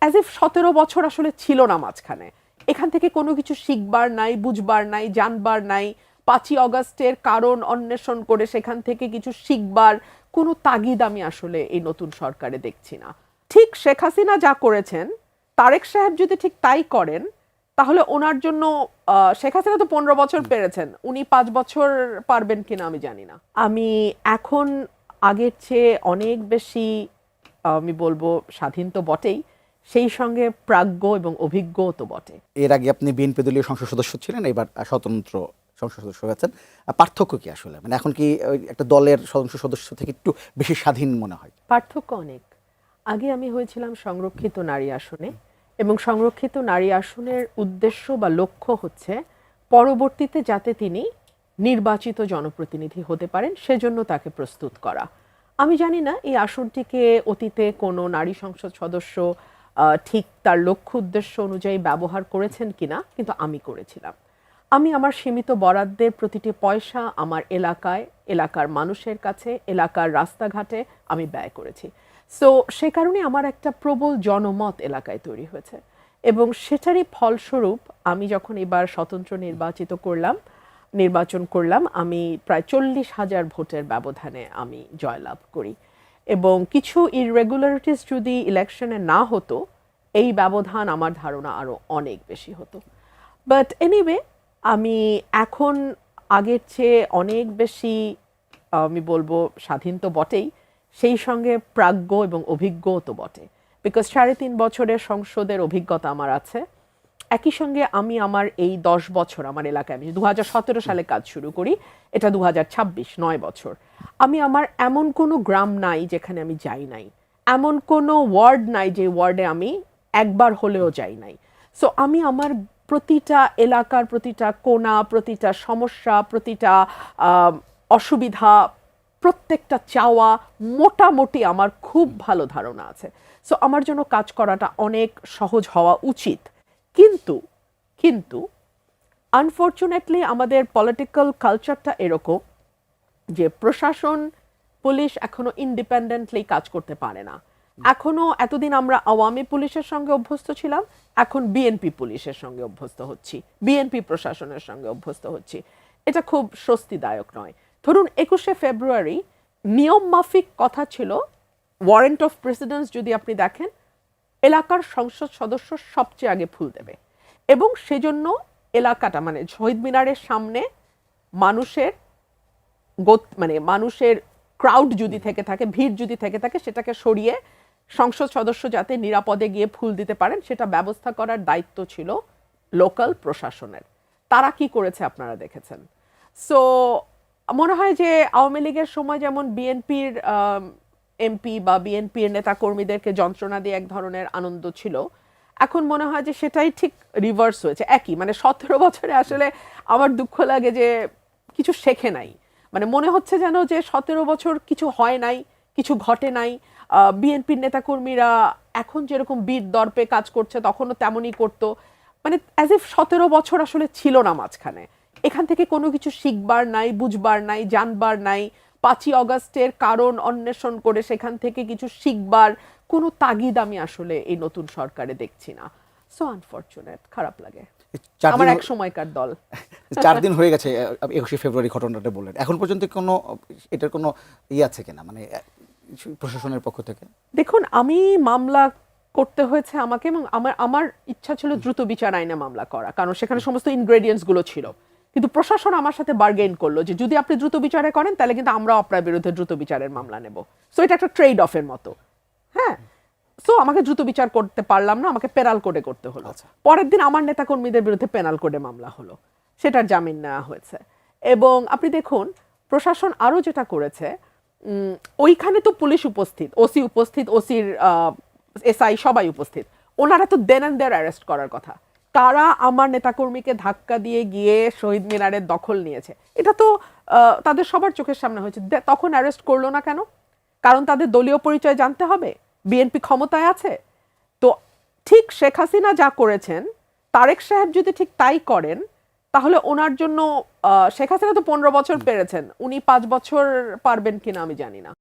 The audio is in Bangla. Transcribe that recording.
অ্যাজ ইফ 17 বছর আসলে ছিল না মাঝখানে। এখান থেকে কোনো কিছু শিখবার নাই, বুঝবার নাই, জানবার নাই। 5ই অগাস্টের কারণ অন্বেষণ করে সেখান থেকে কিছু শিখবার কোনো তাগিদ আমি আসলে এই নতুন সরকারে দেখছি না। ঠিক শেখ হাসিনা যা করেছেন, তারেক সাহেব যদি ঠিক তাই করেন, তাহলে ওনার জন্য শেখ হাসিনা তো 15 বছর পেরেছেন, উনি 5 বছর পারবেন কিনা আমি জানি না। আমি এখন আগের চেয়ে অনেক বেশি, আমি বলবো, স্বাধীন তো বটেই, সেই সঙ্গে প্রাজ্ঞ এবং অভিজ্ঞও তো বটে। এর আগে আপনি বিএনপি দলীয় সংসদ সদস্য ছিলেন, এবার স্বতন্ত্র সংসদ সদস্য হয়েছেন। পার্থক্য কি আসলে? মানে এখন কি একটা দলের সংসদ সদস্য থেকে একটু বেশি স্বাধীন মনে হয়? পার্থক্য অনেক। আগে আমি হয়েছিলাম সংরক্ষিত নারী আসনে, এবং সংরক্ষিত নারী আসনের উদ্দেশ্য বা লক্ষ্য হচ্ছে পরবর্তীতে যাতে তিনি নির্বাচিত জনপ্রতিনিধি হতে পারেন, সেজন্য তাকে প্রস্তুত করা। আমি জানি না এই আসনটিকে অতীতে কোনো নারী সংসদ সদস্য ঠিক তার লক্ষ্য উদ্দেশ্য অনুযায়ী ব্যবহার করেছেন কিনা, কিন্তু আমি করেছিলাম। আমি আমার সীমিত বরাদ্দের প্রতিটি পয়সা আমার এলাকায়, এলাকার মানুষের কাছে, এলাকার রাস্তাঘাটে আমি ব্যয় করেছি। সো সে কারণে আমার একটা প্রবল জনমত এলাকায় তৈরি হয়েছে, এবং সেটারই ফলস্বরূপ আমি যখন এবার স্বতন্ত্র নির্বাচন করলাম, আমি প্রায় 40,000 ভোটের ব্যবধানে আমি জয়লাভ করি। এবং কিছু ইররেগুলারিটিস যদি ইলেকশনে না হতো, এই ব্যবধান আমার ধারণা আরও অনেক বেশি হতো। বাট এনিওয়ে, আমি এখন আগের চেয়ে অনেক বেশি, আমি বলবো, স্বাধীন তো বটেই, সেই সঙ্গে প্রাজ্ঞ এবং অভিজ্ঞও তো বটে। বিকজ 3.5 বছরের সংসদের অভিজ্ঞতা আমার আছে। একই সঙ্গে আমি আমার এই 10 বছর আমার এলাকায়, আমি 2017 সালে কাজ শুরু করি, এটা 2026, 9 বছর। আমি আমার এমন কোনো গ্রাম নাই যেখানে আমি যাই নাই, এমন কোনো ওয়ার্ড নাই যে ওয়ার্ডে আমি একবার হলেও যাই নাই। সো আমি আমার প্রতিটা এলাকার প্রতিটা কোণা, প্রতিটা সমস্যা, প্রতিটা অসুবিধা, প্রত্যেকটা চাওয়া মোটামুটি আমার খুব ভালো ধারণা আছে। সো আমার জন্য কাজ করাটা অনেক সহজ হওয়া উচিত। কিন্তু কিন্তু আনফর্চুনেটলি আমাদের পলিটিক্যাল কালচারটা এরকম যে প্রশাসন, পুলিশ এখনো ইন্ডিপেন্ডেন্টলি কাজ করতে পারে না। এখনো, এতদিন আমরা আওয়ামী পুলিশের সঙ্গে অভ্যস্ত ছিলাম, এখন বিএনপি পুলিশের সঙ্গে অভ্যস্ত হচ্ছি, বিএনপি প্রশাসনের সঙ্গে অভ্যস্ত হচ্ছি। এটা খুব স্বস্তিদায়ক নয়। ধরুন 21শে ফেব্রুয়ারি নিয়ম মাফিক কথা ছিল, ওয়ারেন্ট অফ প্রেসিডেন্স যদি আপনি দেখেন, এলাকার সংসদ সদস্য সবচেয়ে আগে ফুল দেবে, এবং সেজন্য এলাকাটা, মানে শহীদ মিনারের সামনে মানুষের মানুষের ক্রাউড যদি থেকে থাকে, ভিড় যদি থেকে থাকে, সেটাকে সরিয়ে সংসদ সদস্য যাতে নিরাপদে গিয়ে ফুল দিতে পারেন, সেটা ব্যবস্থা করার দায়িত্ব ছিল লোকাল প্রশাসনের। তারা কি করেছে আপনারা দেখেছেন। সো মনে হয় যে আওয়ামী লীগের সময় যেমন বিএনপির এমপি বা বিএনপির নেতা কর্মীদেরকে যন্ত্রণা দিয়ে এক ধরনের আনন্দ ছিল, এখন মনে হয় যে সেটাই ঠিক রিভার্স হয়েছে। একই, মানে 17 বছরে আসলে আমার দুঃখ লাগে যে কিছু শেখে নাই। মানে মনে হচ্ছে যেন যে 17 বছর কিছু হয় নাই, কিছু ঘটে নাই। বিএনপির নেতাকর্মীরা এখন যেরকম বীর দর্পে কাজ করছে তখনও তেমনই করতো। মানে অ্যাজ ইফ 17 বছর আসলে ছিল না মাঝখানে। এখান থেকে কোনো কিছু শিখবার নাই, বুঝবার নাই, জানবার নাই। 5ই অগাস্টের কারণ অন্বেষণ করে সেখান থেকে কিছু শিখবার কোনো তাগিদ আমি আসলে এই নতুন সরকারে দেখছি না। সো আনফরচুনেট, খারাপ লাগে। আমার এক সময়কার দল। 4 দিন হয়ে গেছে 21শে ফেব্রুয়ারি ঘটনাটা বললেন, এখন পর্যন্ত কোনো এটার কোনো আছে কিনা, মানে প্রশাসনের পক্ষ থেকে? দেখুন, আমি মামলা করতে হয়েছে আমাকে, এবং আমার ইচ্ছা ছিল দ্রুত বিচার আইনে মামলা করা, কারণ সেখানে সমস্ত ইনগ্রেডিয়েন্টস গুলো ছিল। কিন্তু প্রশাসন আমার সাথে বার্গেইন করলো যে যদি আপনি দ্রুত বিচারে করেন, তাহলে কিন্তু আমরা আপনার বিরুদ্ধে দ্রুত বিচারের মামলা নেব। সো এটা একটা ট্রেড অফের মতো। হ্যাঁ, সো আমাকে দ্রুত বিচার করতে পারলাম না, আমাকে পেনাল কোডে করতে হলো। পরের দিন আমার নেতাকর্মীদের বিরুদ্ধে পেনাল কোডে মামলা হলো, সেটার জামিন নেওয়া হয়েছে। এবং আপনি দেখুন, প্রশাসন আরো যেটা করেছে, ওইখানে তো পুলিশ উপস্থিত, ওসি উপস্থিত, ওসির এসআই সবাই উপস্থিত। ওনারা তো দেন অ্যান্ড দেয়ার অ্যারেস্ট করার কথা। তারা আমার নেতাকর্মীকে ধাক্কা দিয়ে গিয়ে শহীদ মিনারের দখল নিয়েছে। এটা তো তাদের সবার চোখের সামনে হয়েছে। তখন অ্যারেস্ট করলো না কেন? কারণ তাদের দলীয় পরিচয় জানতে হবে, বিএনপি ক্ষমতায় আছে। তো ঠিক শেখ হাসিনা যা করেছেন, তারেক সাহেব যদি ঠিক তাই করেন, তাহলে ওনার জন্য, শেখ হাসিনা তো 15 বছর পেরেছেন, উনি 5 বছর পারবেন কিনা আমি জানি না।